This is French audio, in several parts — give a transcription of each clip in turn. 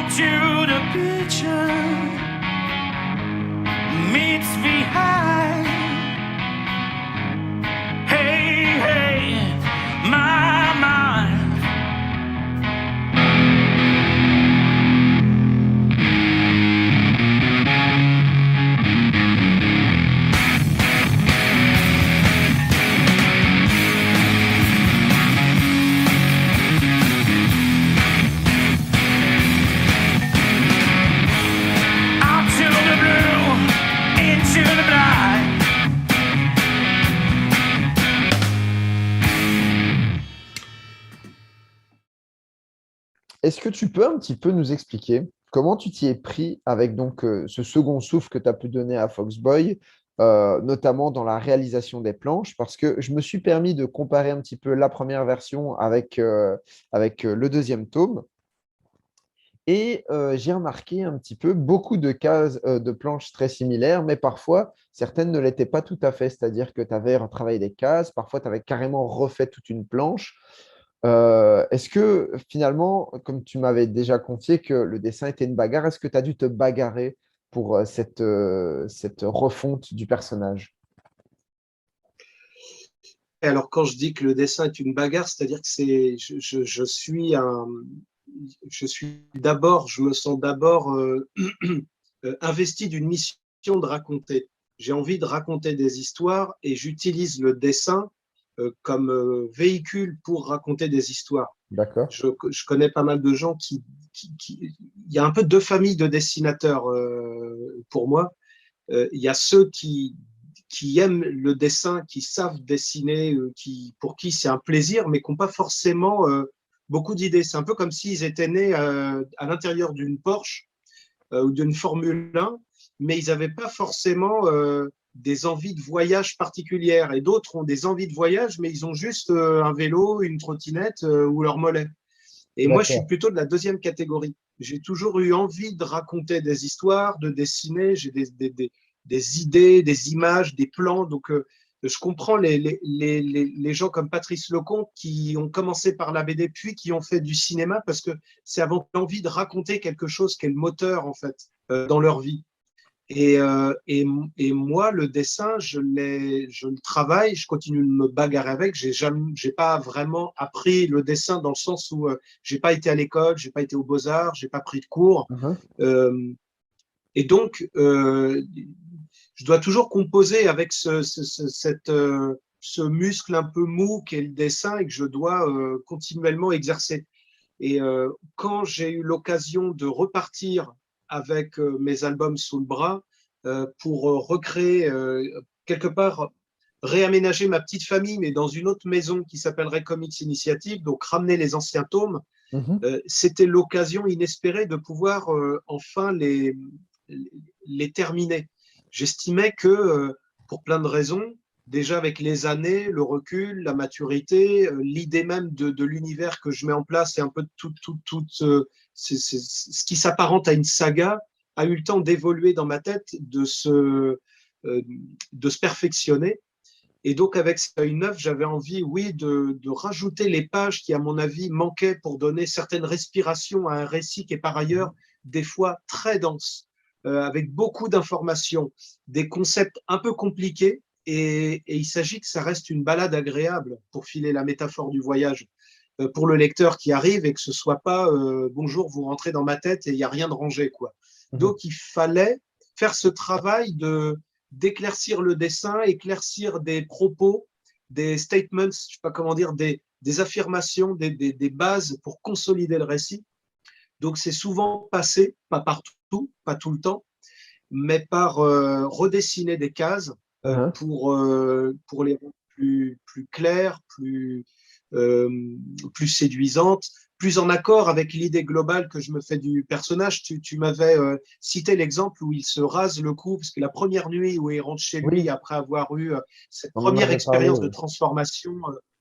to the picture meets behind. Hey, hey, my mind. Out to the blue, into the blind. Est-ce que tu peux un petit peu nous expliquer comment tu t'y es pris avec donc ce second souffle que tu as pu donner à Foxboy, notamment dans la réalisation des planches, parce que je me suis permis de comparer un petit peu la première version avec le deuxième tome, et j'ai remarqué un petit peu beaucoup de cases de planches très similaires, mais parfois certaines ne l'étaient pas tout à fait, c'est-à-dire que tu avais retravaillé des cases, parfois tu avais carrément refait toute une planche. Est-ce que finalement, comme tu m'avais déjà confié que le dessin était une bagarre, est-ce que tu as dû te bagarrer pour cette refonte du personnage? Alors, quand je dis que le dessin est une bagarre, c'est-à-dire que je me sens d'abord investi d'une mission de raconter. J'ai envie de raconter des histoires et j'utilise le dessin comme véhicule pour raconter des histoires. D'accord. Je connais pas mal de gens il y a un peu deux familles de dessinateurs pour moi. Il y a ceux qui aiment le dessin, qui savent dessiner, pour qui c'est un plaisir, mais qui n'ont pas forcément beaucoup d'idées. C'est un peu comme s'ils étaient nés à l'intérieur d'une Porsche ou d'une Formule 1, mais ils n'avaient pas forcément des envies de voyage particulières. Et d'autres ont des envies de voyage, mais ils ont juste un vélo, une trottinette ou leur mollet. Et moi, je suis D'accord. plutôt de la deuxième catégorie. J'ai toujours eu envie de raconter des histoires, de dessiner. J'ai des idées, des images, des plans. Donc, je comprends les gens comme Patrice Lecomte qui ont commencé par la BD puis qui ont fait du cinéma parce que c'est avant l'envie de raconter quelque chose qui est le moteur, en fait, dans leur vie. Et moi, le dessin, je le travaille, je continue de me bagarrer avec. J'ai pas vraiment appris le dessin dans le sens où j'ai pas été à l'école, j'ai pas été aux Beaux-Arts, j'ai pas pris de cours. Mhm. Euh, et donc, je dois toujours composer avec ce muscle un peu mou qu'est le dessin et que je dois continuellement exercer. Et quand j'ai eu l'occasion de repartir avec mes albums sous le bras pour recréer quelque part, réaménager ma petite famille, mais dans une autre maison qui s'appellerait Comics Initiative, donc ramener les anciens tomes, Mhm. c'était l'occasion inespérée de pouvoir enfin les terminer. J'estimais que, pour plein de raisons, déjà avec les années, le recul, la maturité, l'idée même de l'univers que je mets en place et un peu tout ce qui s'apparente à une saga a eu le temps d'évoluer dans ma tête, de se perfectionner. Et donc, avec une œuvre, j'avais envie, oui, de rajouter les pages qui, à mon avis, manquaient pour donner certaines respirations à un récit qui est par ailleurs des fois très dense, avec beaucoup d'informations, des concepts un peu compliqués. Et il s'agit que ça reste une balade agréable, pour filer la métaphore du voyage, pour le lecteur qui arrive et que ce soit pas bonjour, vous rentrez dans ma tête et il n'y a rien de rangé, quoi. Mhm. Donc, il fallait faire ce travail d'éclaircir le dessin, éclaircir des propos, des statements, je ne sais pas comment dire, des affirmations, des bases pour consolider le récit. Donc, c'est souvent passé, pas partout, pas tout le temps, mais par redessiner des cases Mhm. pour les rendre plus claires, euh, plus séduisantes, plus en accord avec l'idée globale que je me fais du personnage. Tu m'avais cité l'exemple où il se rase le cou, parce que la première nuit où il rentre chez lui Oui, après avoir eu cette on en première avait parlé, expérience de oui. transformation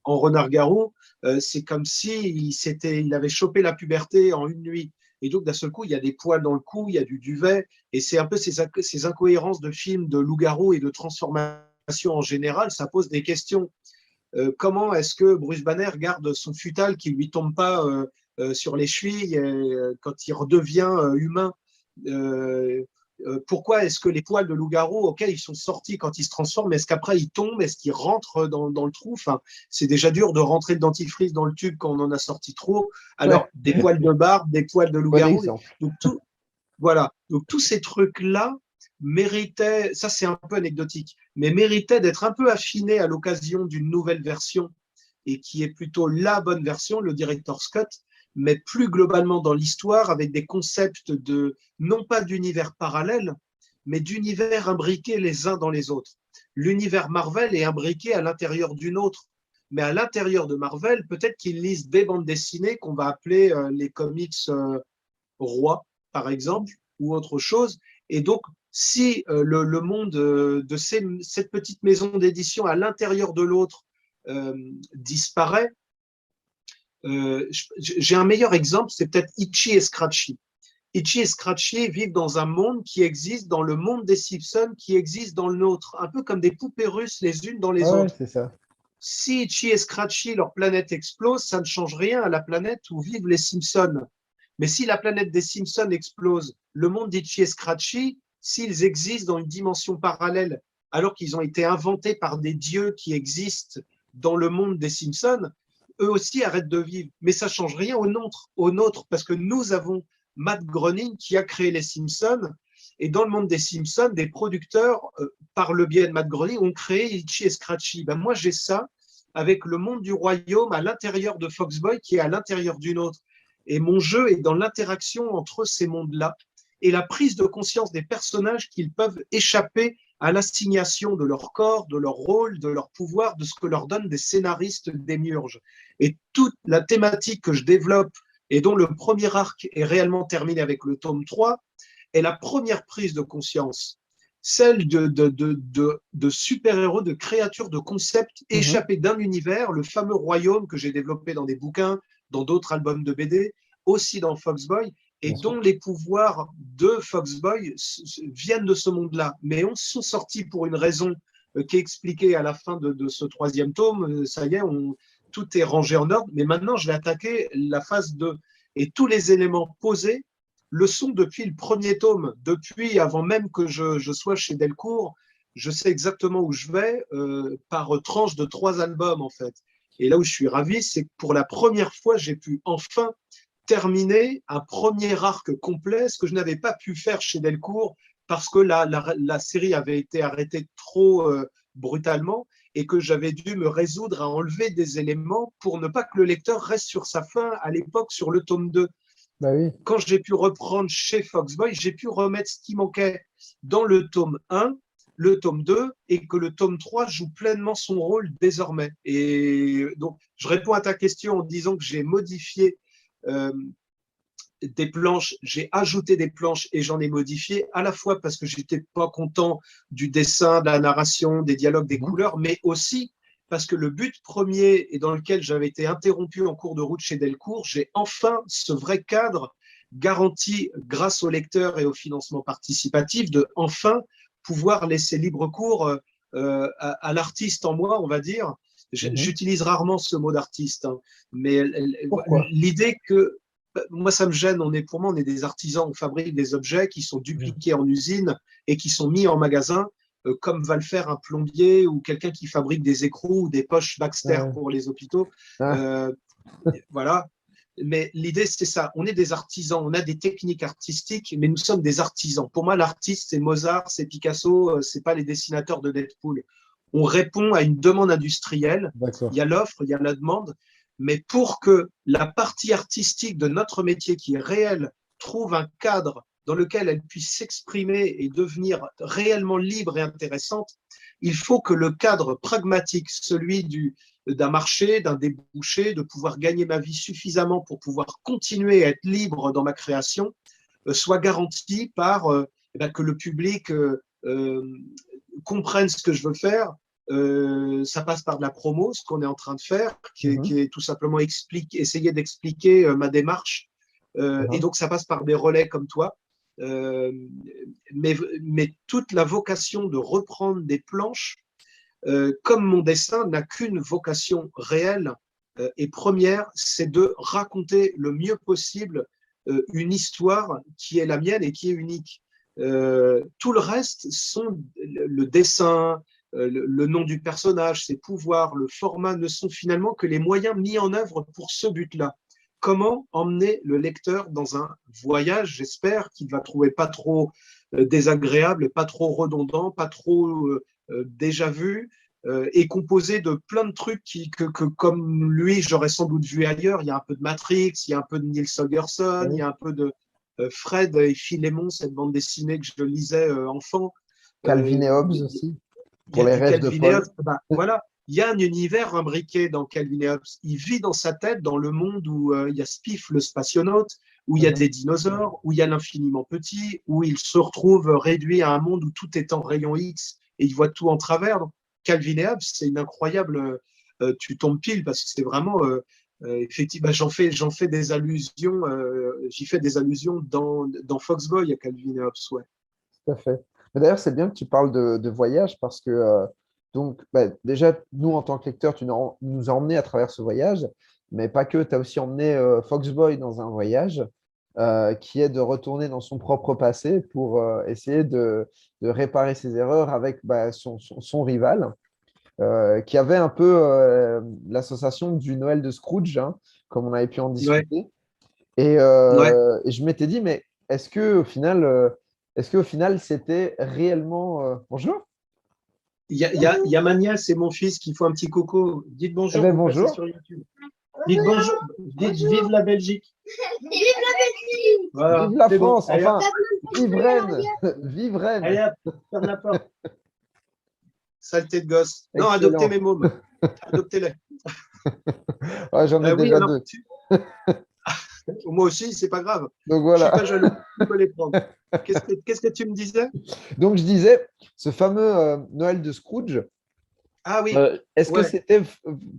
en renard-garou, c'est comme si il avait chopé la puberté en une nuit. Et donc, d'un seul coup, il y a des poils dans le cou, il y a du duvet, et c'est un peu ces incohérences de films de loup-garou et de transformation en général, ça pose des questions. Comment est-ce que Bruce Banner garde son futal qui ne lui tombe pas sur les chevilles quand il redevient humain. Pourquoi est-ce que les poils de loup-garou, ok, ils sont sortis quand ils se transforment, est-ce qu'après ils tombent, est-ce qu'ils rentrent dans le trou? Enfin, c'est déjà dur de rentrer le dentifrice dans le tube quand on en a sorti trop. Alors, Ouais, des poils de barbe, des poils de bon loup-garou. exemple. Donc, voilà. Donc, tous ces trucs-là méritaient, ça c'est un peu anecdotique, mais méritaient d'être un peu affinés à l'occasion d'une nouvelle version et qui est plutôt la bonne version, le Director's Cut, mais plus globalement dans l'histoire avec des concepts de, non pas d'univers parallèle, mais d'univers imbriqués les uns dans les autres. L'univers Marvel est imbriqué à l'intérieur d'une autre, mais à l'intérieur de Marvel, peut-être qu'ils lisent des bandes dessinées qu'on va appeler les comics rois, par exemple, ou autre chose. Et donc, si le monde de cette petite maison d'édition à l'intérieur de l'autre disparaît, j'ai un meilleur exemple, c'est peut-être Itchy et Scratchy. Itchy et Scratchy vivent dans un monde qui existe dans le monde des Simpsons, qui existe dans le nôtre, un peu comme des poupées russes les unes dans les Ouais, autres. c'est ça. Si Itchy et Scratchy, leur planète explose, ça ne change rien à la planète où vivent les Simpsons. Mais si la planète des Simpsons explose, le monde d'Itchy et Scratchy, s'ils existent dans une dimension parallèle, alors qu'ils ont été inventés par des dieux qui existent dans le monde des Simpsons, eux aussi arrêtent de vivre. Mais ça ne change rien au nôtre, parce que nous avons Matt Groening qui a créé les Simpsons. Et dans le monde des Simpsons, des producteurs, par le biais de Matt Groening, ont créé Itchy et Scratchy. Ben moi, j'ai ça avec le monde du royaume à l'intérieur de Foxboy qui est à l'intérieur d'une autre. Et mon jeu est dans l'interaction entre ces mondes-là et la prise de conscience des personnages qu'ils peuvent échapper à l'assignation de leur corps, de leur rôle, de leur pouvoir, de ce que leur donnent des scénaristes démiurges. Et toute la thématique que je développe et dont le premier arc est réellement terminé avec le tome 3 est la première prise de conscience, celle de super-héros, de créatures, de concepts Mhm. échappés d'un univers, le fameux royaume que j'ai développé dans des bouquins, dans d'autres albums de BD, aussi dans Foxboy, et Bien sûr. dont les pouvoirs de Foxboy viennent de ce monde-là, mais sont sortis pour une raison qui est expliquée à la fin de ce troisième tome. Ça y est, tout est rangé en ordre, mais maintenant je vais attaquer la phase 2. Et tous les éléments posés le sont depuis le premier tome, depuis avant même que je sois chez Delcourt. Je sais exactement où je vais par tranche de 3 albums en fait. Et là où je suis ravi, c'est que pour la première fois, j'ai pu enfin terminer un premier arc complet, ce que je n'avais pas pu faire chez Delcourt parce que la série avait été arrêtée trop brutalement et que j'avais dû me résoudre à enlever des éléments pour ne pas que le lecteur reste sur sa faim à l'époque sur le tome 2. Bah oui. Quand j'ai pu reprendre chez Foxboy, j'ai pu remettre ce qui manquait dans le tome 1, le tome 2, et que le tome 3 joue pleinement son rôle désormais. Et donc, je réponds à ta question en disant que j'ai modifié euh, des planches, j'ai ajouté des planches et j'en ai modifié, à la fois parce que j'étais pas content du dessin, de la narration, des dialogues, des Mhm. couleurs, mais aussi parce que le but premier et dans lequel j'avais été interrompu en cours de route chez Delcourt, j'ai enfin ce vrai cadre garanti grâce au lecteur et au financement participatif de enfin pouvoir laisser libre cours à l'artiste en moi, on va dire. Mhm. J'utilise rarement ce mot d'artiste, hein, mais Pourquoi? l'idée que moi, ça me gêne. Pour moi, on est des artisans. On fabrique des objets qui sont Mhm. dupliqués en usine et qui sont mis en magasin, comme va le faire un plombier ou quelqu'un qui fabrique des écrous ou des poches Baxter Ouais. pour les hôpitaux. Ah, Euh, voilà. Mais l'idée, c'est ça. On est des artisans, on a des techniques artistiques, mais nous sommes des artisans. Pour moi, l'artiste, c'est Mozart, c'est Picasso, c'est pas les dessinateurs de Deadpool. On répond à une demande industrielle. Il y d'accord. a l'offre, il y a la demande. Mais pour que la partie artistique de notre métier, qui est réelle, trouve un cadre dans lequel elle puisse s'exprimer et devenir réellement libre et intéressante, il faut que le cadre pragmatique, celui d'un marché, d'un débouché, de pouvoir gagner ma vie suffisamment pour pouvoir continuer à être libre dans ma création, soit garanti par que le public comprenne ce que je veux faire. Ça passe par de la promo, ce qu'on est en train de faire, Mhm. qui est tout simplement essayer d'expliquer ma démarche. Et Mhm. donc, ça passe par des relais comme toi. Euh, mais toute la vocation de reprendre des planches comme mon dessin n'a qu'une vocation réelle, et première, c'est de raconter le mieux possible une histoire qui est la mienne et qui est unique. Tout le reste sont le dessin, le nom du personnage, ses pouvoirs, le format ne sont finalement que les moyens mis en œuvre pour ce but-là. Comment emmener le lecteur dans un voyage, j'espère, qu'il va trouver pas trop désagréable, pas trop redondant, pas trop déjà vu, et composé de plein de trucs que, comme lui, j'aurais sans doute vu ailleurs. Il y a un peu de Matrix, il y a un peu de Neil Holgersson, il y a un peu de Fred et Philémon, cette bande dessinée que je lisais enfant. Calvin et Hobbes aussi, Il y pour a les du rêves de Calvin et Paul. Hobbes. Ben, voilà, il y a un univers imbriqué dans Calvin et Hobbes. Il vit dans sa tête, dans le monde où il y a Spiff, le spationaute, où il y a des dinosaures, où il y a l'infiniment petit, où il se retrouve réduit à un monde où tout est en rayon X et il voit tout en travers. Donc, Calvin et Hobbes, c'est une incroyable. Tu tombes pile parce que c'est vraiment. Effectivement, j'en fais des allusions. J'y fais des allusions dans Foxboy à Calvin et Hobbes. Ouais. Tout à fait. Mais d'ailleurs, c'est bien que tu parles de voyage parce que, donc, bah, déjà, nous, en tant que lecteurs, nous as emmenés à travers ce voyage, mais pas que, tu as aussi emmené Foxboy dans un voyage qui est de retourner dans son propre passé pour essayer de réparer ses erreurs avec bah, son rival, qui avait un peu l'association du Noël de Scrooge, hein, comme on avait pu en Ouais. discuter. Ouais. Et je m'étais dit, mais est-ce qu'au final, c'était réellement. Bonjour? Il y a ma nièce et mon fils qui font un petit coco. Dites Eh bonjour, bien, vous passez bonjour. sur YouTube. Dites bonjour. Dites vive la Belgique. Vive la Belgique! Voilà, Vive la c'est bon. France! Allez, hop, Enfin, vive Rennes! Vive allez, Rennes! hop, ferme la porte. Saleté de gosse. Non, adoptez Excellent. mes mômes. Adoptez-les. Ouais, j'en ai Oui, déjà alors, deux. moi aussi, c'est pas grave. Donc Je suis voilà. pas jaloux. Tu peux les prendre. Qu'est-ce que tu me disais? Donc je disais, ce fameux Noël de Scrooge, Ah oui, est-ce que ouais. c'était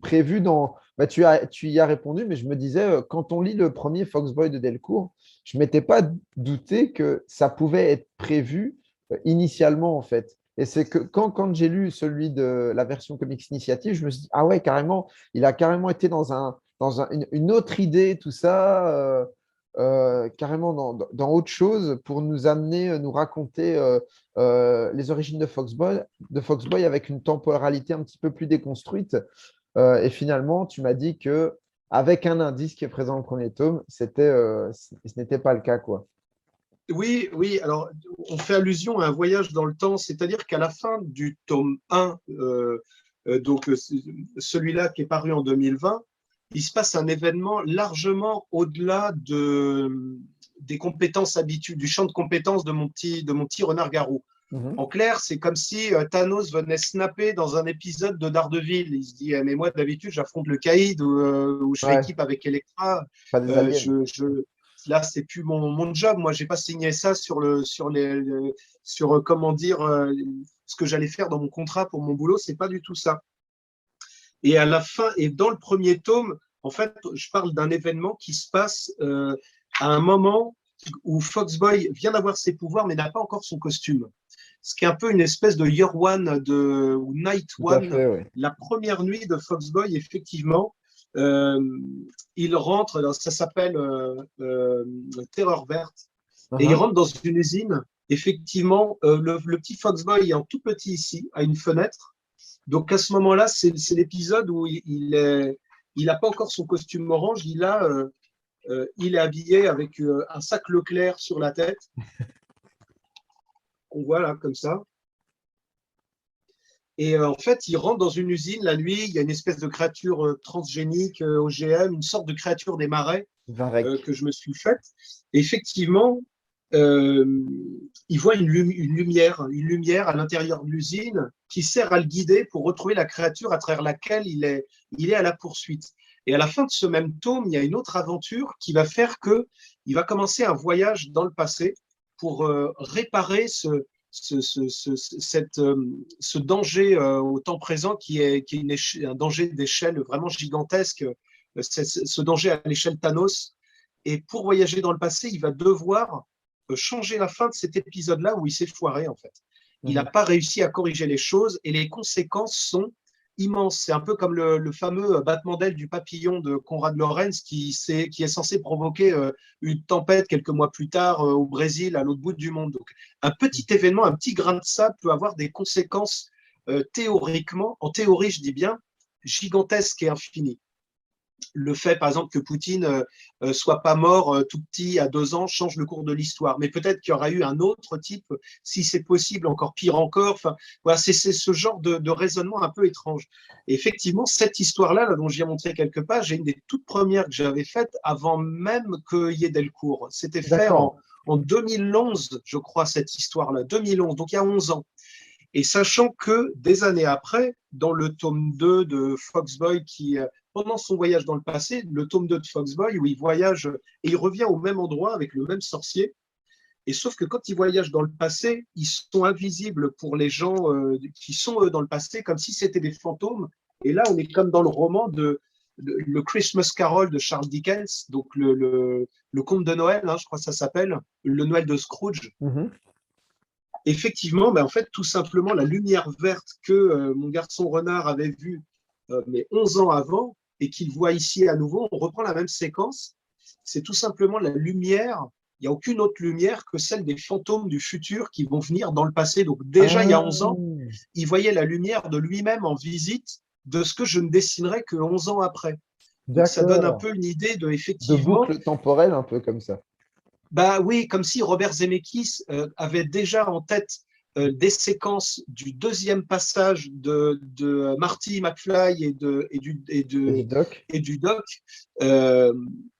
prévu dans. Bah, tu y as répondu, mais je me disais, quand on lit le premier Foxboy de Delcourt, je ne m'étais pas douté que ça pouvait être prévu initialement, en fait. Et c'est que quand j'ai lu celui de la version Comics Initiative, je me suis dit, ah ouais, carrément, il a carrément été une autre idée, tout ça, carrément dans autre chose pour nous amener, nous raconter les origines de Foxboy avec une temporalité un petit peu plus déconstruite. Et finalement, tu m'as dit que avec un indice qui est présent dans le premier tome, ce n'était pas le cas, quoi. Oui, oui. Alors, on fait allusion à un voyage dans le temps, c'est-à-dire qu'à la fin du tome 1, donc celui-là qui est paru en 2020, il se passe un événement largement au-delà des compétences habituelles, du champ de compétences de mon petit renard-garou. Mhm. En clair, c'est comme si Thanos venait snapper dans un épisode de Daredevil. Il se dit, mais moi, d'habitude, j'affronte le Caïd ou je Ouais, l'équipe avec Elektra. pas des Euh, aliens. là, c'est plus mon job. Moi, j'ai pas signé ça sur comment dire, ce que j'allais faire dans mon contrat pour mon boulot. C'est pas du tout ça. Et à la fin, et dans le premier tome, en fait, je parle d'un événement qui se passe à un moment où Foxboy vient d'avoir ses pouvoirs, mais n'a pas encore son costume. Ce qui est un peu une espèce de Year One ou Night Tout à One. fait, oui. La première nuit de Foxboy, effectivement, euh, il rentre, ça s'appelle Terreur verte, et il rentre dans une usine. Effectivement, le petit Foxboy est en tout petit ici, à une fenêtre. Donc à ce moment-là, c'est l'épisode où il n'a pas encore son costume orange, il est habillé avec un sac Leclerc sur la tête, qu'on voit là comme ça. Et en fait, il rentre dans une usine la nuit, il y a une espèce de créature transgénique OGM, une sorte de créature des marais Varek. que je me suis faite. Et effectivement, il voit une lumière à l'intérieur de l'usine qui sert à le guider pour retrouver la créature à travers laquelle il est à la poursuite. Et à la fin de ce même tome, il y a une autre aventure qui va faire qu'il va commencer un voyage dans le passé pour réparer ce danger au temps présent qui est un danger d'échelle vraiment gigantesque, ce danger à l'échelle Thanos. Et pour voyager dans le passé, il va devoir changer la fin de cet épisode-là où il s'est foiré, en fait. Il n'a pas réussi à corriger les choses et les conséquences sont immense. C'est un peu comme le fameux battement d'aile du papillon de Konrad Lorenz qui est censé provoquer une tempête quelques mois plus tard au Brésil, à l'autre bout du monde. Donc, un petit événement, un petit grain de sable peut avoir des conséquences théoriquement, en théorie, je dis bien, gigantesques et infinies. Le fait, par exemple, que Poutine soit pas mort tout petit à 2 ans change le cours de l'histoire. Mais peut-être qu'il y aura eu un autre type, si c'est possible, encore pire encore. Enfin, voilà, c'est ce genre de raisonnement un peu étrange. Et effectivement, cette histoire-là, là, dont j'ai montré quelques pages, est une des toutes premières que j'avais faites avant même qu'il y ait Delcourt. C'était fait D'accord. en 2011, je crois, cette histoire-là. 2011, donc il y a 11 ans. Et sachant que des années après, dans le tome 2 de Foxboy, pendant son voyage dans le passé, le tome 2 de Foxboy, où il voyage et il revient au même endroit avec le même sorcier, et sauf que quand il voyage dans le passé, ils sont invisibles pour les gens qui sont eux dans le passé, comme si c'était des fantômes. Et là, on est comme dans le roman le Christmas Carol de Charles Dickens, donc le conte de Noël, hein, je crois que ça s'appelle, le Noël de Scrooge. Mhm. Effectivement, en fait, tout simplement, la lumière verte que mon garçon renard avait vue mais 11 ans avant et qu'il voit ici à nouveau, on reprend la même séquence. C'est tout simplement la lumière. Il n'y a aucune autre lumière que celle des fantômes du futur qui vont venir dans le passé. Donc déjà, il y a 11 Ah, ans, il voyait la lumière de lui-même en visite de ce que je ne dessinerai que 11 ans après. Donc ça donne un d'accord. peu une idée de, De effectivement, boucle temporelle, un peu comme ça. bah oui, comme si Robert Zemeckis avait déjà en tête des séquences du deuxième passage de Marty McFly Et du doc? et du Doc euh,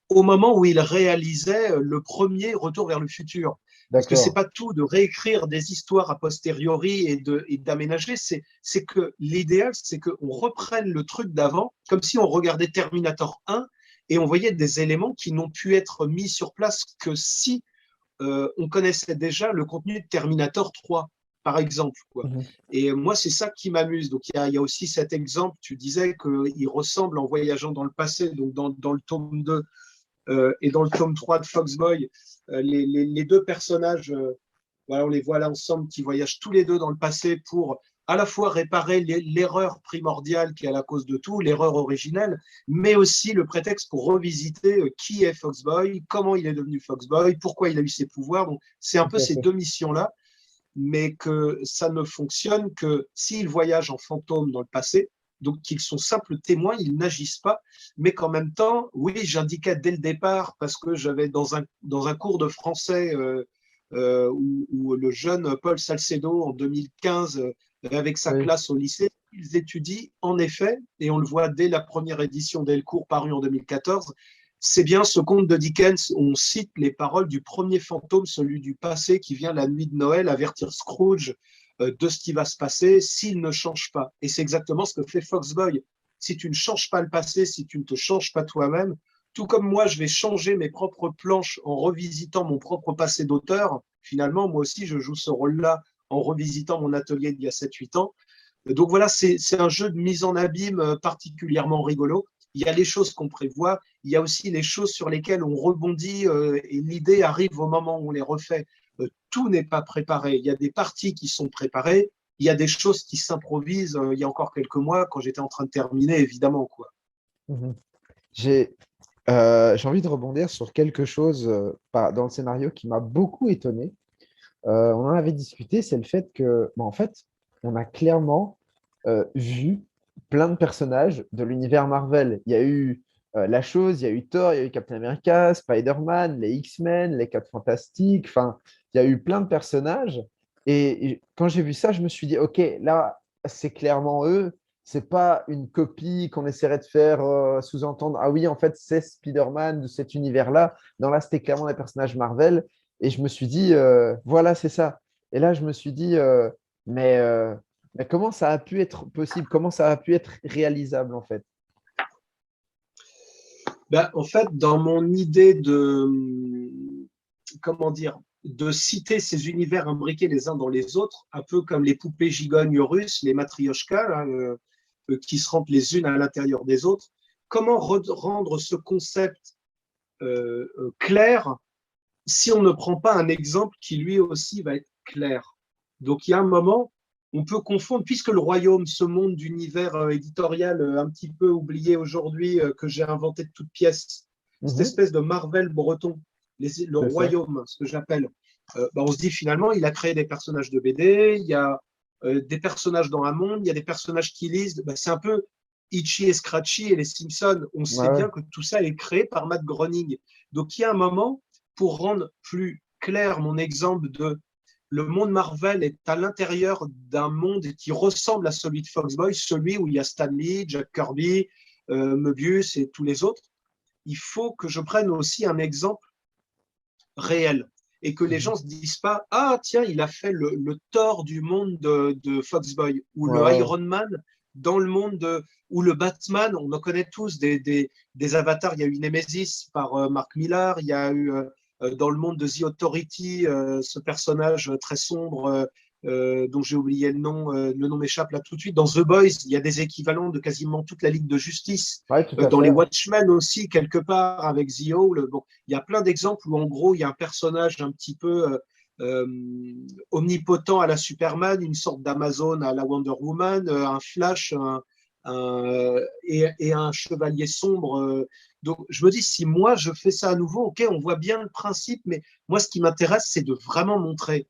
au moment où il réalisait le premier Retour vers le futur. Parce que c'est D'accord. pas tout de réécrire des histoires a posteriori et d'aménager, c'est que l'idéal, c'est qu'on reprenne le truc d'avant, comme si on regardait Terminator 1 et on voyait des éléments qui n'ont pu être mis sur place que si on connaissait déjà le contenu de Terminator 3, par exemple. Quoi. Mhm. Et moi, c'est ça qui m'amuse. Donc, il y a aussi cet exemple, tu disais qu'il ressemble en voyageant dans le passé, donc dans le tome 2 et dans le tome 3 de Foxboy, les deux personnages, voilà, on les voit là ensemble, qui voyagent tous les deux dans le passé pour à la fois réparer l'erreur primordiale qui est à la cause de tout, l'erreur originelle, mais aussi le prétexte pour revisiter qui est Foxboy, comment il est devenu Foxboy, pourquoi il a eu ses pouvoirs. Donc, c'est un peu Tout à ces fait. deux missions-là, mais que ça ne fonctionne que s'ils voyagent en fantôme dans le passé, donc qu'ils sont simples témoins, ils n'agissent pas, mais qu'en même temps, oui, j'indiquais dès le départ, parce que j'avais dans un cours de français où le jeune Paul Salcedo, en 2015, avec sa Oui. classe au lycée, ils étudient en effet, et on le voit dès la première édition d'Elcourt parue en 2014, c'est bien ce conte de Dickens où on cite les paroles du premier fantôme, celui du passé, qui vient la nuit de Noël avertir Scrooge de ce qui va se passer s'il ne change pas. Et c'est exactement ce que fait Foxboy. Si tu ne changes pas le passé, si tu ne te changes pas toi-même, tout comme moi, je vais changer mes propres planches en revisitant mon propre passé d'auteur, finalement, moi aussi, je joue ce rôle-là en revisitant mon atelier d'il y a 7-8 ans. Donc voilà, c'est un jeu de mise en abîme particulièrement rigolo. Il y a les choses qu'on prévoit, il y a aussi les choses sur lesquelles on rebondit et l'idée arrive au moment où on les refait. Tout n'est pas préparé. Il y a des parties qui sont préparées, il y a des choses qui s'improvisent. Il y a encore quelques mois, quand j'étais en train de terminer, évidemment, quoi. Mhm. J'ai j'ai envie de rebondir sur quelque chose dans le scénario qui m'a beaucoup étonné. On en avait discuté, c'est le fait que, en fait, on a clairement vu plein de personnages de l'univers Marvel. Il y a eu La Chose, il y a eu Thor, il y a eu Captain America, Spider-Man, les X-Men, les Quatre Fantastiques. Enfin, il y a eu plein de personnages. Et quand j'ai vu ça, je me suis dit, OK, là, c'est clairement eux. C'est pas une copie qu'on essaierait de faire sous-entendre. Ah oui, en fait, c'est Spider-Man de cet univers-là. Non, là, c'était clairement des personnages Marvel. Et je me suis dit, voilà, c'est ça. Et là, je me suis dit, mais, euh, mais comment ça a pu être possible? Comment ça a pu être réalisable, en fait? Ben, en fait, dans mon idée comment dire, de citer ces univers imbriqués les uns dans les autres, un peu comme les poupées gigognes russes, les matrioshkas, là, qui se rentrent les unes à l'intérieur des autres, comment rendre ce concept clair si on ne prend pas un exemple qui lui aussi va être clair. Donc il y a un moment, on peut confondre, puisque le royaume, ce monde d'univers éditorial un petit peu oublié aujourd'hui, que j'ai inventé de toutes pièces, cette Mhm. espèce de Marvel breton, le Tout à fait. royaume, ce que j'appelle, on se dit finalement, il a créé des personnages de BD, il y a des personnages dans un monde, il y a des personnages qui lisent, c'est un peu Itchy et Scratchy et les Simpsons. On Ouais, sait ouais. bien que tout ça est créé par Matt Groening. Donc il y a un moment, pour rendre plus clair mon exemple de le monde Marvel est à l'intérieur d'un monde qui ressemble à celui de Foxboy, celui où il y a Stan Lee, Jack Kirby, Möbius et tous les autres. Il faut que je prenne aussi un exemple réel et que les Mhm. gens se disent pas ah tiens il a fait le Thor du monde de Foxboy ou Ouais, le ouais. Iron Man dans le monde ou le Batman. On en connaît tous des avatars. Il y a eu Nemesis par Mark Millar, il y a eu dans le monde de The Authority ce personnage très sombre dont j'ai oublié le nom m'échappe là tout de suite. Dans The Boys, il y a des équivalents de quasiment toute la Ligue de Justice. Ouais, tout à Dans les fait. Watchmen aussi, quelque part, avec The Owl. Bon, il y a plein d'exemples où, en gros, il y a un personnage un petit peu omnipotent à la Superman, une sorte d'Amazon à la Wonder Woman, un Flash et un chevalier sombre. Donc, je me dis, si moi, je fais ça à nouveau, OK, on voit bien le principe, mais moi, ce qui m'intéresse, c'est de vraiment montrer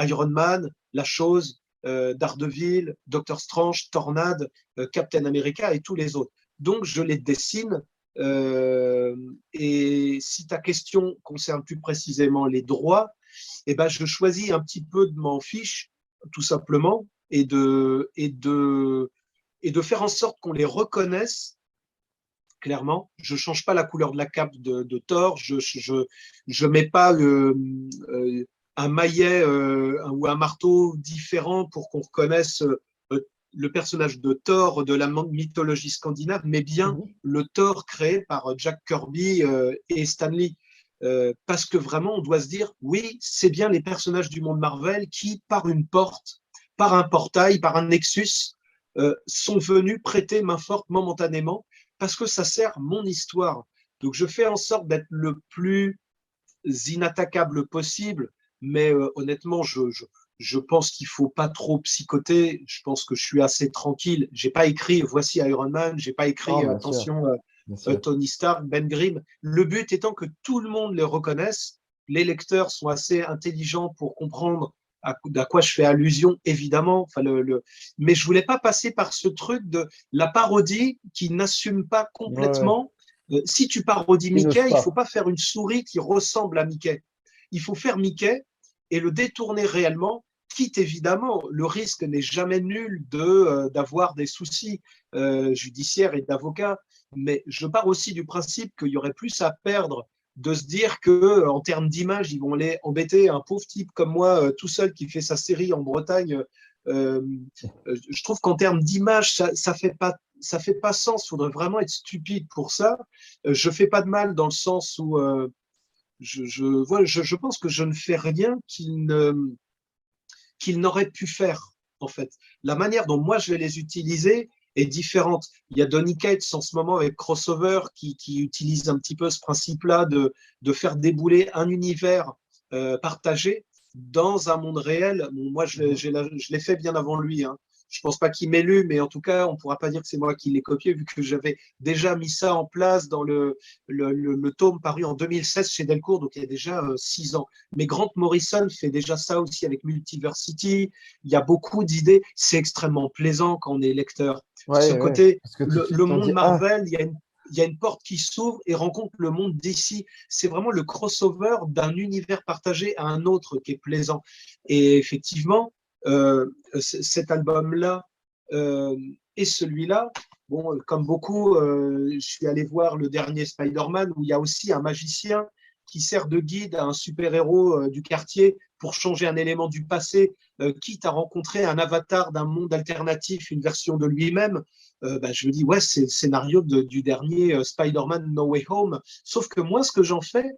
Iron Man, La Chose, Daredevil, Doctor Strange, Tornade, Captain America et tous les autres. Donc, je les dessine. Et si ta question concerne plus précisément les droits, eh ben, je choisis un petit peu de m'en fiche, tout simplement, et de faire en sorte qu'on les reconnaisse clairement. Je ne change pas la couleur de la cape de Thor, je mets pas un maillet ou un marteau différent pour qu'on reconnaisse le personnage de Thor de la mythologie scandinave, mais bien Mhm. le Thor créé par Jack Kirby et Stan Lee. Parce que vraiment, on doit se dire, oui, c'est bien les personnages du monde Marvel qui, par une porte, par un portail, par un nexus, sont venus prêter main forte momentanément parce que ça sert mon histoire. Donc, je fais en sorte d'être le plus inattaquable possible, mais honnêtement, je pense qu'il ne faut pas trop psychoter. Je pense que je suis assez tranquille. Je n'ai pas écrit Voici Iron Man, je n'ai pas Non, écrit bien sûr. Attention Bien sûr. Tony Stark, Ben Grimm. Le but étant que tout le monde les reconnaisse. Les lecteurs sont assez intelligents pour comprendre à quoi je fais allusion, évidemment. Enfin, mais je ne voulais pas passer par ce truc de la parodie qui n'assume pas Ouais, ouais. complètement. Si tu parodies Qui n'ose Mickey, il ne faut pas. pas faire une souris qui ressemble à Mickey. Il faut faire Mickey et le détourner réellement, quitte évidemment, le risque n'est jamais nul d'avoir des soucis judiciaires et d'avocats, mais je pars aussi du principe qu'il y aurait plus à perdre de se dire que en termes d'image, ils vont aller embêter un pauvre type comme moi, tout seul, qui fait sa série en Bretagne. Euh, je trouve qu'en termes d'image, ça fait pas sens. Il faudrait vraiment être stupide pour ça. Je fais pas de mal dans le sens où je pense que je ne fais rien qu'il n'aurait pu faire, en fait. La manière dont moi je vais les utiliser est différente. Il y a Donny Cates en ce moment avec Crossover qui utilise un petit peu ce principe-là de faire débouler un univers partagé dans un monde réel. Bon, moi, Mhm. je l'ai fait bien avant lui. Hein. Je pense pas qu'il m'ait lu, mais en tout cas, on ne pourra pas dire que c'est moi qui l'ai copié, vu que j'avais déjà mis ça en place dans le tome paru en 2016 chez Delcourt, donc il y a déjà 6 ans. Mais Grant Morrison fait déjà ça aussi avec Multiversity. Il y a beaucoup d'idées. C'est extrêmement plaisant quand on est lecteur. Ce Ouais, ouais. côté, Parce que tout de le suite, on monde dit, ah, Marvel, il y a une porte qui s'ouvre et rencontre le monde d'ici. C'est vraiment le crossover d'un univers partagé à un autre qui est plaisant. Et effectivement, cet album-là et celui-là, bon, comme beaucoup, je suis allé voir le dernier Spider-Man où il y a aussi un magicien qui sert de guide à un super-héros du quartier pour changer un élément du passé, quitte à rencontrer un avatar d'un monde alternatif, une version de lui-même. Je me dis, ouais, c'est le scénario du dernier Spider-Man No Way Home. Sauf que moi, ce que j'en fais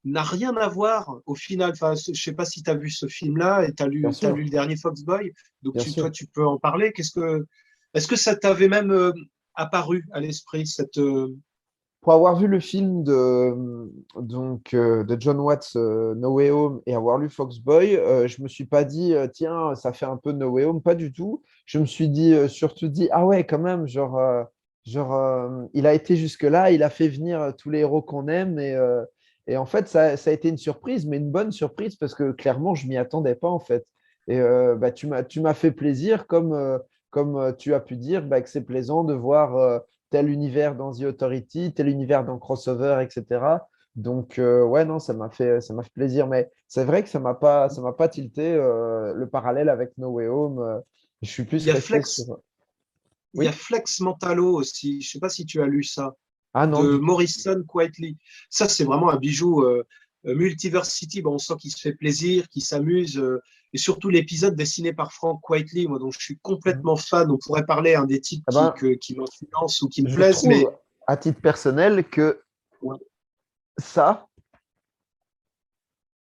n'a rien à voir au final. Enfin, je ne sais pas si tu as vu ce film-là et tu as bien lu sûr, le dernier Foxboy. Donc, bien sûr. toi, tu peux en parler. Est-ce que ça t'avait même apparu à l'esprit, pour avoir vu le film de John Watts, No Way Home, et avoir lu Foxboy, je me suis pas dit, tiens, ça fait un peu No Way Home, pas du tout. Je me suis surtout dit, ah ouais, quand même, il a été jusque-là, il a fait venir tous les héros qu'on aime, et en fait, ça a été une surprise, mais une bonne surprise, parce que clairement, je m'y attendais pas, en fait. Et bah, tu m'as fait plaisir, comme tu as pu dire, bah, que c'est plaisant de voir tel univers dans The Authority, tel univers dans Crossover, etc. Donc, ouais, non, ça m'a fait plaisir. Mais c'est vrai que ça m'a pas tilté le parallèle avec No Way Home. Je suis Il plus y a resté Flex, sur. il y a Oui? Flex Mentalo aussi. Je sais pas si tu as lu ça, Ah non, de du tout. Morrison Quietly. Ça, c'est vraiment un bijou. Multiversity, bon, on sent qu'il se fait plaisir, qu'il s'amuse. Et surtout l'épisode dessiné par Frank Quietly, moi, dont je suis Mhm. complètement fan. On pourrait parler un des titres Ah ben, qui m'influencent ou qui me je plaisent, mais trouve, à titre personnel, que ouais, ça,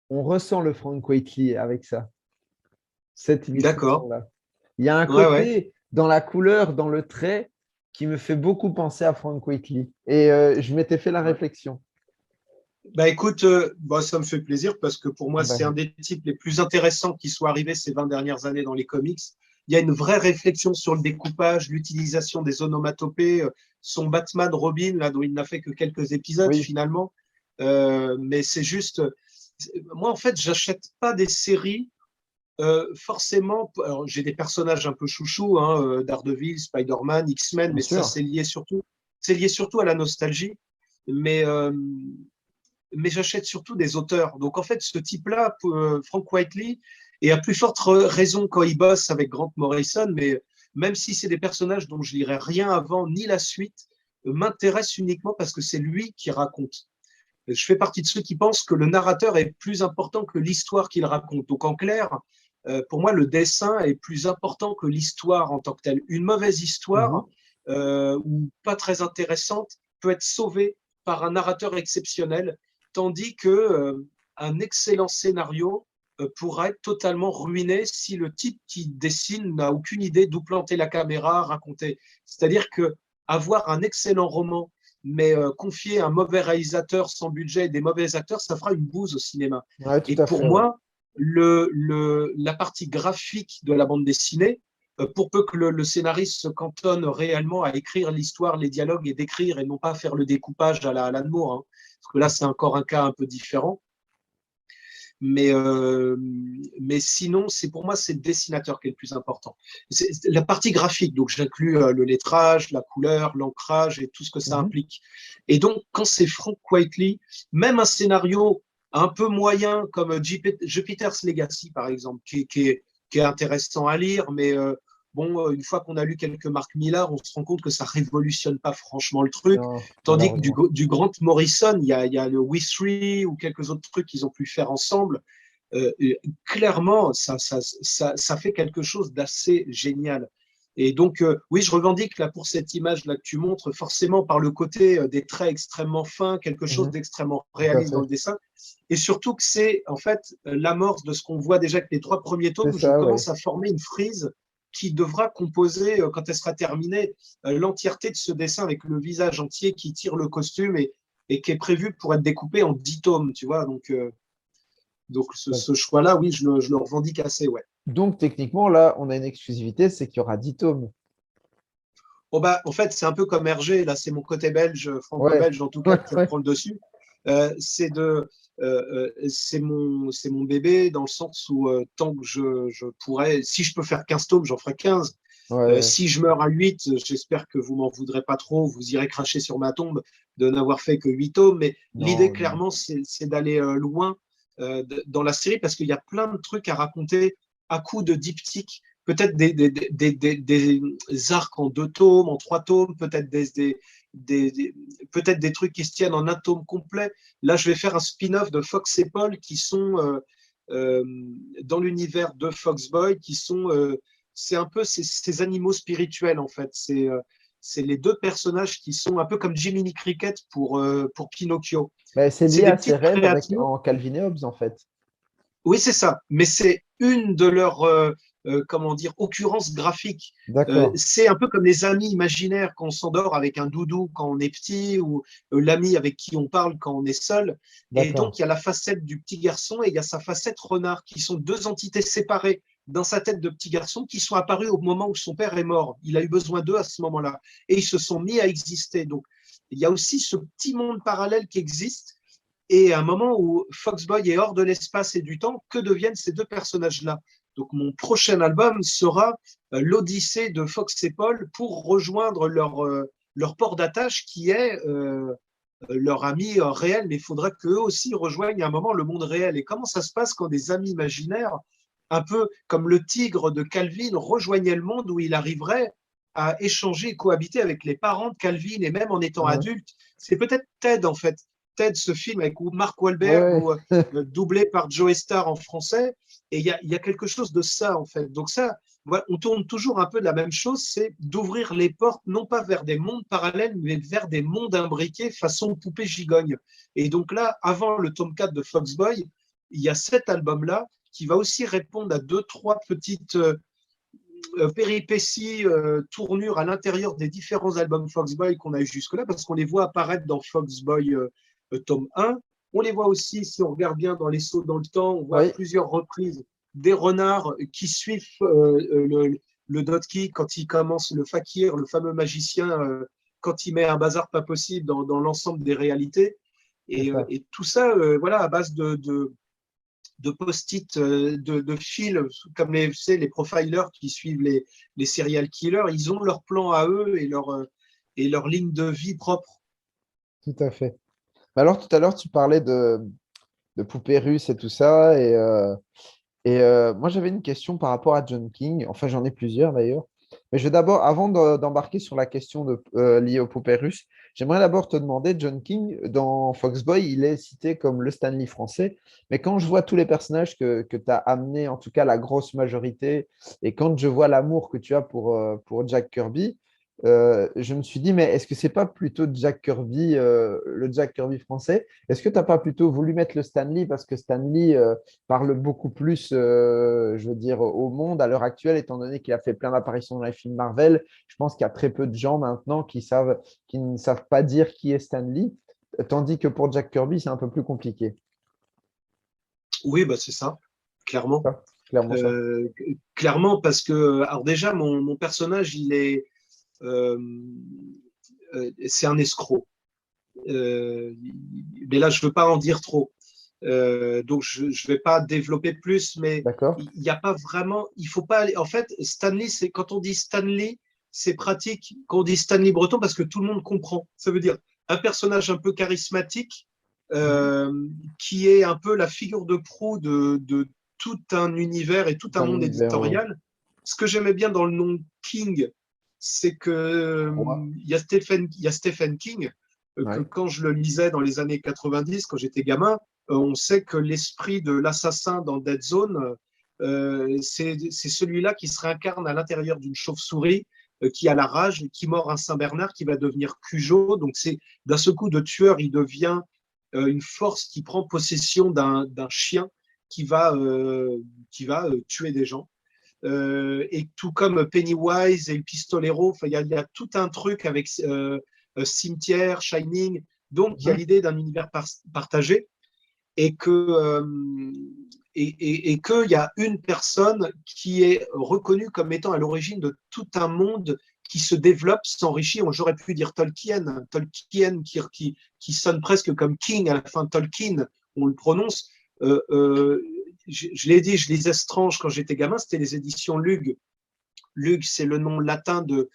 on ressent le Frank Whiteley avec ça, cette d'accord. illustration-là. Il y a un Ouais, ouais. côté dans la couleur, dans le trait, qui me fait beaucoup penser à Frank Whiteley. Et je m'étais fait la Ouais. réflexion. Bah écoute, bah, ça me fait plaisir parce que pour moi, Ah c'est un ben, des types les plus intéressants qui soit arrivé ces 20 dernières années dans les comics. Il y a une vraie réflexion sur le découpage, l'utilisation des onomatopées, son Batman Robin, là, dont il n'a fait que quelques épisodes oui. finalement. Mais c'est juste, moi en fait, j'achète pas des séries forcément. Alors, j'ai des personnages un peu chouchous, hein, Daredevil, Spider-Man, X-Men, Bien mais ça, sûr. c'est lié surtout à la nostalgie. Mais mais j'achète surtout des auteurs. Donc en fait, ce type-là, Frank Whiteley, et à plus forte raison quand il bosse avec Grant Morrison, mais même si c'est des personnages dont je lirai rien avant ni la suite, m'intéresse uniquement parce que c'est lui qui raconte. Je fais partie de ceux qui pensent que le narrateur est plus important que l'histoire qu'il raconte. Donc en clair, pour moi, le dessin est plus important que l'histoire en tant que telle. Une mauvaise Mhm. histoire ou pas très intéressante peut être sauvée par un narrateur exceptionnel, tandis que un excellent scénario pourra être totalement ruiné si le type qui dessine n'a aucune idée d'où planter la caméra, raconter. C'est-à-dire que avoir un excellent roman, mais confier un mauvais réalisateur sans budget et des mauvais acteurs, ça fera une bouse au cinéma. Ouais, tout Et à pour fait. Ouais. moi, la partie graphique de la bande dessinée, pour peu que le scénariste se cantonne réellement à écrire l'histoire, les dialogues et d'écrire et non pas faire le découpage à la Alan Moore, hein, parce que là, c'est encore un cas un peu différent. Mais, euh, mais sinon, c'est pour moi, c'est le dessinateur qui est le plus important. C'est la partie graphique, donc j'inclus le lettrage, la couleur, l'ancrage et tout ce que ça Mhm. implique. Et donc, quand c'est Frank Whiteley, même un scénario un peu moyen comme Jupiter's Legacy, par exemple, qui est intéressant à lire, mais bon, une fois qu'on a lu quelques Mark Millar, on se rend compte que ça révolutionne pas franchement le truc. Non, Tandis que malheureusement. du Grant Morrison, il y a le We Three ou quelques autres trucs qu'ils ont pu faire ensemble. Euh, clairement, ça fait quelque chose d'assez génial. Et donc, oui, je revendique là pour cette image-là que tu montres, forcément par le côté des traits extrêmement fins, quelque chose Mhm. d'extrêmement Tout à réaliste dans fait. le dessin. Et surtout que c'est en fait l'amorce de ce qu'on voit déjà que les 3 premiers C'est tomes, je ça, oui. commence à former une frise qui devra composer, quand elle sera terminée, l'entièreté de ce dessin avec le visage entier qui tire le costume et qui est prévu pour être découpé en 10 tomes, tu vois. Donc ce choix-là, oui, je le revendique assez, ouais. Donc, techniquement, là, on a une exclusivité, c'est qu'il y aura 10 tomes. Bon, bah, en fait, c'est un peu comme Hergé, là, c'est mon côté belge, Ouais, franco-belge en tout cas, ouais, qui ouais. reprend le dessus. C'est mon bébé dans le sens où tant que je pourrais, si je peux faire 15 tomes, j'en ferai 15. Ouais. Si je meurs à 8, j'espère que vous m'en voudrez pas trop, vous irez cracher sur ma tombe de n'avoir fait que 8 tomes. Mais l'idée, Non, non. clairement, c'est d'aller loin dans la série parce qu'il y a plein de trucs à raconter à coup de diptyques. Peut-être des arcs en 2 tomes, en 3 tomes, peut-être peut-être des trucs qui se tiennent en un tome complet. Là, je vais faire un spin-off de Fox et Paul qui sont euh, dans l'univers de Foxboy, qui sont c'est un peu ces animaux spirituels en fait. C'est les deux personnages qui sont un peu comme Jiminy Cricket pour Pinocchio. Mais c'est C'est lié des à ses petites rêves créatures. en Calvin et Hobbes, en fait. Oui, c'est ça. Mais c'est une de leurs comment dire, occurrence graphique. D'accord, C'est un peu comme les amis imaginaires quand on s'endort avec un doudou quand on est petit ou l'ami avec qui on parle quand on est seul. Et d'accord. donc, il y a la facette du petit garçon et il y a sa facette renard qui sont deux entités séparées dans sa tête de petit garçon qui sont apparues au moment où son père est mort. Il a eu besoin d'eux à ce moment-là et ils se sont mis à exister. Donc, il y a aussi ce petit monde parallèle qui existe. Et à un moment où Foxboy est hors de l'espace et du temps, que deviennent ces deux personnages-là? Donc mon prochain album sera l'Odyssée de Fox et Paul pour rejoindre leur port d'attache qui est leur ami réel, mais il faudra qu'eux aussi rejoignent à un moment le monde réel. Et comment ça se passe quand des amis imaginaires, un peu comme le tigre de Calvin, rejoignaient le monde où il arriverait à échanger et cohabiter avec les parents de Calvin et même en étant Ouais, adulte? C'est peut-être Ted en fait. Ted, ce film avec Mark Wahlberg ouais, ou doublé par Joe Star en français. Et il y a quelque chose de ça en fait. Donc ça, voilà, on tourne toujours un peu de la même chose, c'est d'ouvrir les portes non pas vers des mondes parallèles, mais vers des mondes imbriqués façon poupée gigogne. Et donc là, avant le tome 4 de Foxboy, il y a cet album-là qui va aussi répondre à deux, trois petites péripéties, tournures à l'intérieur des différents albums Foxboy qu'on a eu jusque-là, parce qu'on les voit apparaître dans Foxboy tome 1. On les voit aussi, si on regarde bien dans les sauts dans le temps, on voit oui, plusieurs reprises des renards qui suivent le Dotki quand il commence le fakir, le fameux magicien, quand il met un bazar pas possible dans l'ensemble des réalités. c'est ça. Et tout ça, voilà, à base de post-it, de fils, comme les, les profilers qui suivent les serial killers, ils ont leur plan à eux et leur ligne de vie propre. Tout à fait. Mais alors, tout à l'heure, tu parlais de poupées russes et tout ça. Moi, j'avais une question par rapport à John King. Enfin, j'en ai plusieurs d'ailleurs. Mais je vais d'abord, avant d'embarquer sur la question liée aux poupées russes, j'aimerais d'abord te demander, John King, dans Foxboy, il est cité comme le Stanley français. Mais quand je vois tous les personnages que tu as amenés, en tout cas la grosse majorité, et quand je vois l'amour que tu as pour Jack Kirby, je me suis dit, mais est-ce que c'est pas plutôt Jack Kirby, le Jack Kirby français? Est-ce que tu n'as pas plutôt voulu mettre le Stanley parce que Stanley parle beaucoup plus, je veux dire, au monde à l'heure actuelle, étant donné qu'il a fait plein d'apparitions dans les films Marvel. Je pense qu'il y a très peu de gens maintenant qui ne savent pas dire qui est Stanley, tandis que pour Jack Kirby, c'est un peu plus compliqué. Oui, bah c'est ça, clairement. Ça, clairement ça. Euh, Clairement, parce que, alors déjà, mon personnage, euh, c'est un escroc. Euh, mais là, je veux pas en dire trop. Donc, je ne vais pas développer plus, mais D'accord? il n'y a pas vraiment, il faut pas aller. En fait, Stanley, c'est quand on dit Stanley, c'est pratique quand on dit Stanley Breton parce que tout le monde comprend. Ça veut dire un personnage un peu charismatique Mhm. euh, qui est un peu la figure de proue de tout un univers et tout C'est un un monde univers éditorial. Ce que j'aimais bien dans le nom King, c'est que roi. il y a Stephen King, que Ouais. quand je le lisais dans les années 90, quand j'étais gamin, on sait que l'esprit de l'assassin dans Dead Zone, c'est celui-là qui se réincarne à l'intérieur d'une chauve-souris qui a la rage, qui mord un Saint-Bernard, qui va devenir Cujo. Donc c'est d'un seul coup de tueur, il devient une force qui prend possession d'un chien qui va tuer des gens. Et tout comme Pennywise et le Pistolero, il y a tout un truc avec Cimetière, Shining. Donc, il y a Mhm. l'idée d'un univers partagé et que et qu'il y a une personne qui est reconnue comme étant à l'origine de tout un monde qui se développe, s'enrichit. J'aurais pu dire Tolkien, Tolkien qui sonne presque comme King à la fin de Tolkien, on le prononce. Je l'ai dit, je lisais Strange quand j'étais gamin, c'était les éditions Lug. Lug, c'est le nom latin de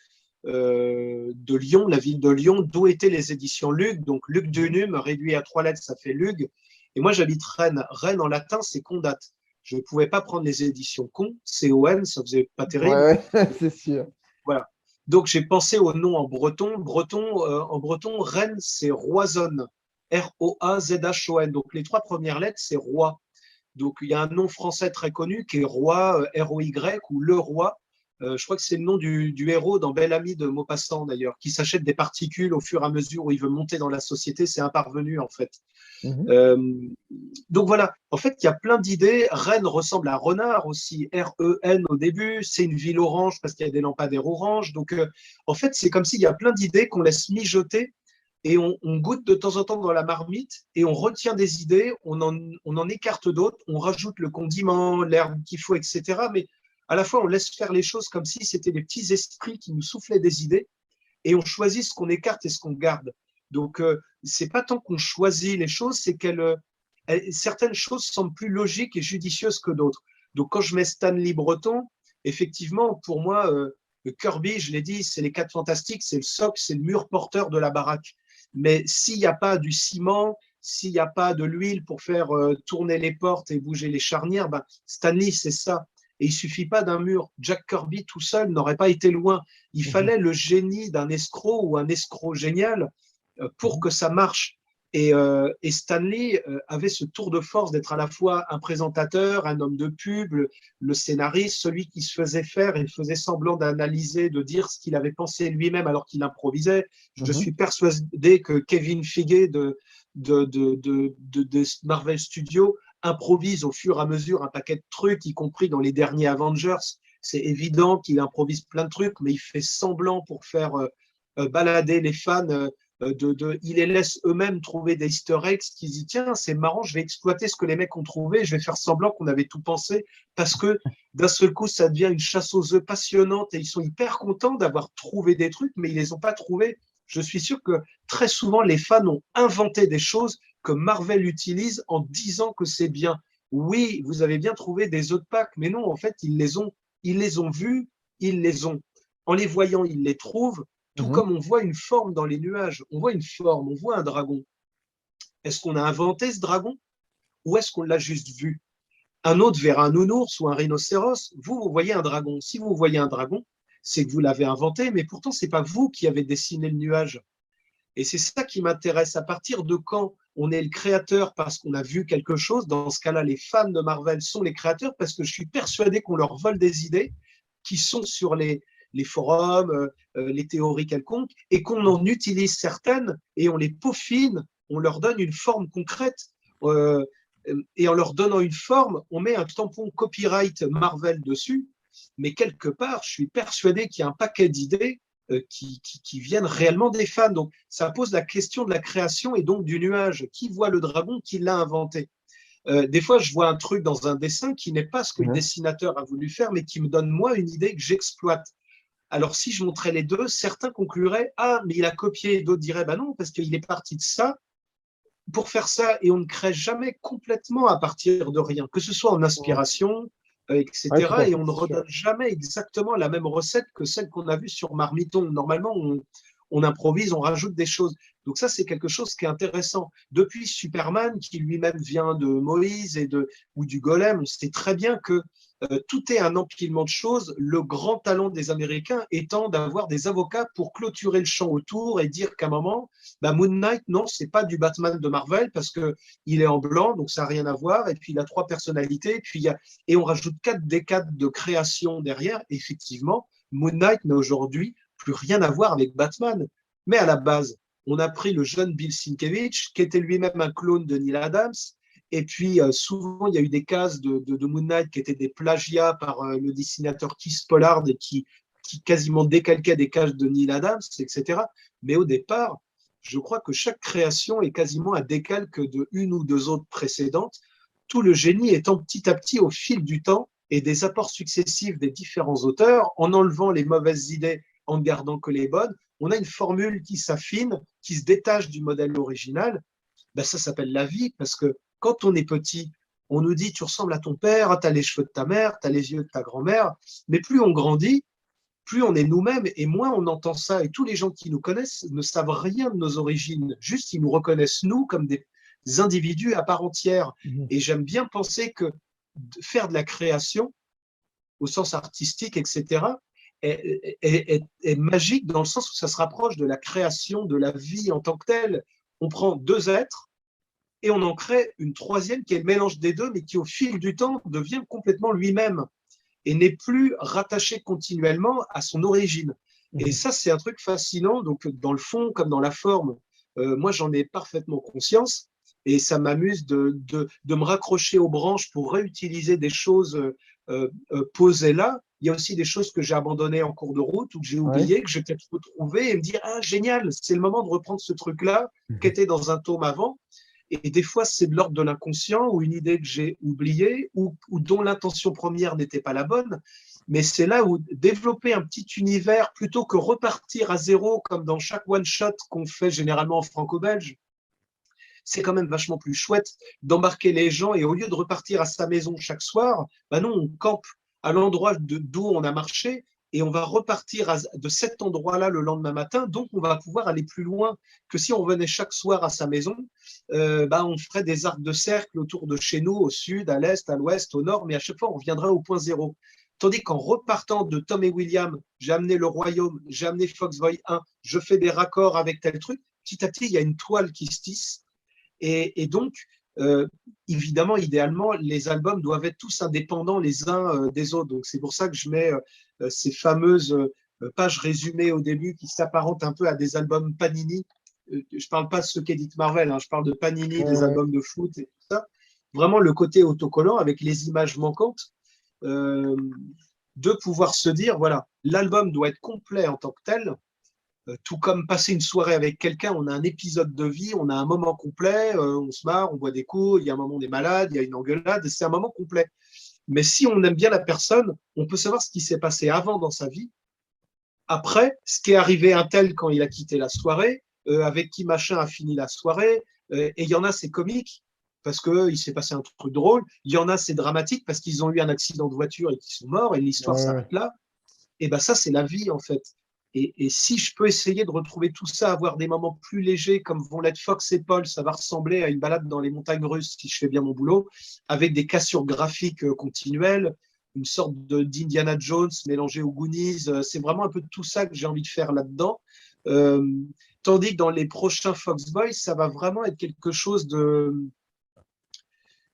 Lyon, la ville de Lyon, d'où étaient les éditions Lug. Donc Lug Mhm. Dunum, réduit à trois lettres, ça fait Lug. Et moi, j'habite Rennes. Rennes, en latin, c'est Condate. Je ne pouvais pas prendre les éditions Con, C-O-N, ça faisait pas terrible. Ouais, ouais, c'est sûr. Voilà. Donc, j'ai pensé au nom en breton. En breton, Rennes, c'est Roisonne. R-O-A-Z-H-O-N. Donc, les trois premières lettres, c'est roi. Donc, il y a un nom français très connu qui est roi, R-O-Y, ou le roi. Je crois que c'est le nom du héros dans Bel Ami de Maupassant d'ailleurs, qui s'achète des particules au fur et à mesure où il veut monter dans la société. C'est un parvenu en fait. Mhm. Donc voilà, en fait, il y a plein d'idées. Rennes ressemble à Renard aussi, R-E-N au début. C'est une ville orange parce qu'il y a des lampadaires orange. Donc en fait, c'est comme s'il y a plein d'idées qu'on laisse mijoter et on goûte de temps en temps dans la marmite et on retient des idées, on en écarte d'autres, on rajoute le condiment, l'herbe qu'il faut, etc. Mais à la fois, on laisse faire les choses comme si c'était des petits esprits qui nous soufflaient des idées et on choisit ce qu'on écarte et ce qu'on garde. Donc, c'est pas tant qu'on choisit les choses, c'est certaines choses semblent plus logiques et judicieuses que d'autres. Donc, quand je mets Stanley Breton, effectivement, pour moi, Kirby, je l'ai dit, c'est les 4 fantastiques, c'est le socle, c'est le mur porteur de la baraque. Mais s'il n'y a pas du ciment, s'il n'y a pas de l'huile pour faire tourner les portes et bouger les charnières, ben, Stanley, c'est ça. Et il suffit pas d'un mur. Jack Kirby tout seul n'aurait pas été loin. Il fallait le génie d'un escroc ou un escroc génial pour que ça marche. Et Stanley avait ce tour de force d'être à la fois un présentateur, un homme de pub, le scénariste, celui qui se faisait faire et faisait semblant d'analyser, de dire ce qu'il avait pensé lui-même alors qu'il improvisait. Je suis persuadé que Kevin Feige de Marvel Studios improvise au fur et à mesure un paquet de trucs, y compris dans les derniers Avengers. C'est évident qu'il improvise plein de trucs, mais il fait semblant pour faire balader les fans. Ils les laissent eux-mêmes trouver des easter eggs qui disent tiens, c'est marrant, je vais exploiter ce que les mecs ont trouvé, je vais faire semblant qu'on avait tout pensé, parce que d'un seul coup, ça devient une chasse aux œufs passionnante et ils sont hyper contents d'avoir trouvé des trucs, mais ils les ont pas trouvés. Je suis sûr que très souvent, les fans ont inventé des choses que Marvel utilise en disant que c'est bien. Oui, vous avez bien trouvé des œufs de Pâques, mais non, en fait, ils les ont vus, ils les ont. En les voyant, ils les trouvent. Tout comme on voit une forme dans les nuages, on voit une forme, on voit un dragon. Est-ce qu'on a inventé ce dragon ou est-ce qu'on l'a juste vu? Un autre verra un nounours ou un rhinocéros. Vous voyez un dragon. Si vous voyez un dragon, c'est que vous l'avez inventé, mais pourtant, ce n'est pas vous qui avez dessiné le nuage. Et c'est ça qui m'intéresse. À partir de quand on est le créateur parce qu'on a vu quelque chose, dans ce cas-là, les fans de Marvel sont les créateurs parce que je suis persuadé qu'on leur vole des idées qui sont sur les forums, les théories quelconques, et qu'on en utilise certaines et on les peaufine, on leur donne une forme concrète. Et en leur donnant une forme, on met un tampon copyright Marvel dessus, mais quelque part, je suis persuadé qu'il y a un paquet d'idées qui viennent réellement des fans. Donc, ça pose la question de la création et donc du nuage. Qui voit le dragon? Qui l'a inventé? Des fois, je vois un truc dans un dessin qui n'est pas ce que le dessinateur a voulu faire, mais qui me donne, moi, une idée que j'exploite. Alors, si je montrais les deux, certains concluraient « Ah, mais il a copié », d'autres diraient « Bah non, parce qu'il est parti de ça pour faire ça ». Et on ne crée jamais complètement à partir de rien, que ce soit en inspiration, etc. Ouais, Et on ne redonne jamais exactement la même recette que celle qu'on a vue sur Marmiton. Normalement, on improvise, on rajoute des choses. Donc ça, c'est quelque chose qui est intéressant. Depuis Superman, qui lui-même vient de Moïse ou du Golem, on sait très bien que tout est un empilement de choses. Le grand talent des Américains étant d'avoir des avocats pour clôturer le champ autour et dire qu'à un moment, bah Moon Knight, non, c'est pas du Batman de Marvel parce qu'il est en blanc, donc ça n'a rien à voir. Et puis il a 3 personnalités. Et on rajoute 4 décades de création derrière. Et effectivement, Moon Knight n'a aujourd'hui plus rien à voir avec Batman. Mais à la base, on a pris le jeune Bill Sienkiewicz, qui était lui-même un clone de Neil Adams. Et puis, souvent, il y a eu des cases de Moon Knight qui étaient des plagiats par le dessinateur Keith Pollard et qui quasiment décalquaient des cases de Neil Adams, etc. Mais au départ, je crois que chaque création est quasiment un décalque de une ou deux autres précédentes, tout le génie étant petit à petit au fil du temps et des apports successifs des différents auteurs, en enlevant les mauvaises idées, en gardant que les bonnes, on a une formule qui s'affine, qui se détache du modèle original. Ben, ça s'appelle la vie, parce que quand on est petit, on nous dit tu ressembles à ton père, tu as les cheveux de ta mère, tu as les yeux de ta grand-mère, mais plus on grandit, plus on est nous-mêmes et moins on entend ça. Et tous les gens qui nous connaissent ne savent rien de nos origines, juste ils nous reconnaissent nous comme des individus à part entière. Et j'aime bien penser que faire de la création, au sens artistique, etc., est magique dans le sens où ça se rapproche de la création, de la vie en tant que telle. On prend 2 êtres, et on en crée une troisième qui est le mélange des deux, mais qui au fil du temps devient complètement lui-même. et n'est plus rattaché continuellement à son origine. Et ça, c'est un truc fascinant. Donc, dans le fond comme dans la forme, moi, j'en ai parfaitement conscience. Et ça m'amuse de me raccrocher aux branches pour réutiliser des choses posées là. Il y a aussi des choses que j'ai abandonnées en cours de route ou que j'ai oubliées, que j'ai peut-être retrouvées et me dire, ah, génial, c'est le moment de reprendre ce truc-là qui était dans un tome avant. Et des fois, c'est de l'ordre de l'inconscient ou une idée que j'ai oubliée ou dont l'intention première n'était pas la bonne. Mais c'est là où développer un petit univers plutôt que repartir à zéro comme dans chaque one-shot qu'on fait généralement en franco-belge, c'est quand même vachement plus chouette d'embarquer les gens et au lieu de repartir à sa maison chaque soir, ben non, on campe à l'endroit d'où on a marché et on va repartir de cet endroit-là le lendemain matin. Donc, on va pouvoir aller plus loin que si on venait chaque soir à sa maison. On ferait des arcs de cercle autour de chez nous, au sud, à l'est, à l'ouest, au nord, mais à chaque fois, on reviendra au point zéro. Tandis qu'en repartant de Tom et William, j'ai amené le Royaume, j'ai amené Foxboy 1, je fais des raccords avec tel truc, petit à petit, il y a une toile qui se tisse. Et donc, évidemment, idéalement, les albums doivent être tous indépendants les uns des autres. Donc, c'est pour ça que je mets ces fameuses pages résumées au début qui s'apparentent un peu à des albums Panini. Je ne parle pas de ceux qu'édite Marvel, hein, je parle de Panini, des albums de foot et tout ça. Vraiment le côté autocollant avec les images manquantes, de pouvoir se dire, voilà, l'album doit être complet en tant que tel. Tout comme passer une soirée avec quelqu'un, on a un épisode de vie, on a un moment complet, on se marre, on boit des coups, il y a un moment on est malade, il y a une engueulade, c'est un moment complet. Mais si on aime bien la personne, on peut savoir ce qui s'est passé avant dans sa vie, après, ce qui est arrivé à un tel quand il a quitté la soirée, avec qui machin a fini la soirée, et il y en a, c'est comique, parce qu'il s'est passé un truc drôle, il y en a, c'est dramatique, parce qu'ils ont eu un accident de voiture et qu'ils sont morts, et l'histoire s'arrête là. Et ben ça, c'est la vie, en fait. Et si je peux essayer de retrouver tout ça, avoir des moments plus légers comme vont l'être Fox et Paul, ça va ressembler à une balade dans les montagnes russes si je fais bien mon boulot, avec des cassures graphiques continuelles, une sorte d'Indiana Jones mélangé aux Goonies. C'est vraiment un peu tout ça que j'ai envie de faire là-dedans. Tandis que dans les prochains Fox Boys, ça va vraiment être quelque chose de...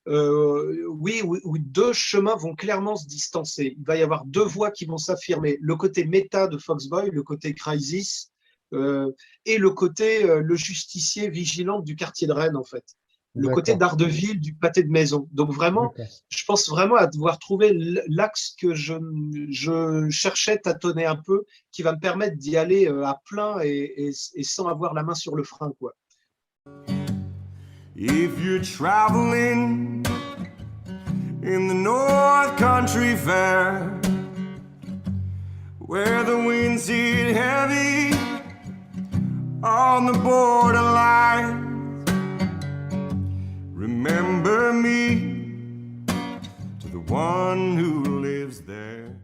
où deux chemins vont clairement se distancer. Il va y avoir deux voies qui vont s'affirmer. Le côté méta de Foxboy, le côté Crisis, et le côté le justicier vigilant du quartier de Rennes, en fait. Le côté d'Ardeville, du pâté de maison. Donc vraiment, je pense vraiment à devoir trouver l'axe que je cherchais, tâtonner un peu, qui va me permettre d'y aller à plein et sans avoir la main sur le frein, quoi. If you're traveling in the North Country Fair, where the winds hit heavy on the borderline, remember me to the one who lives there.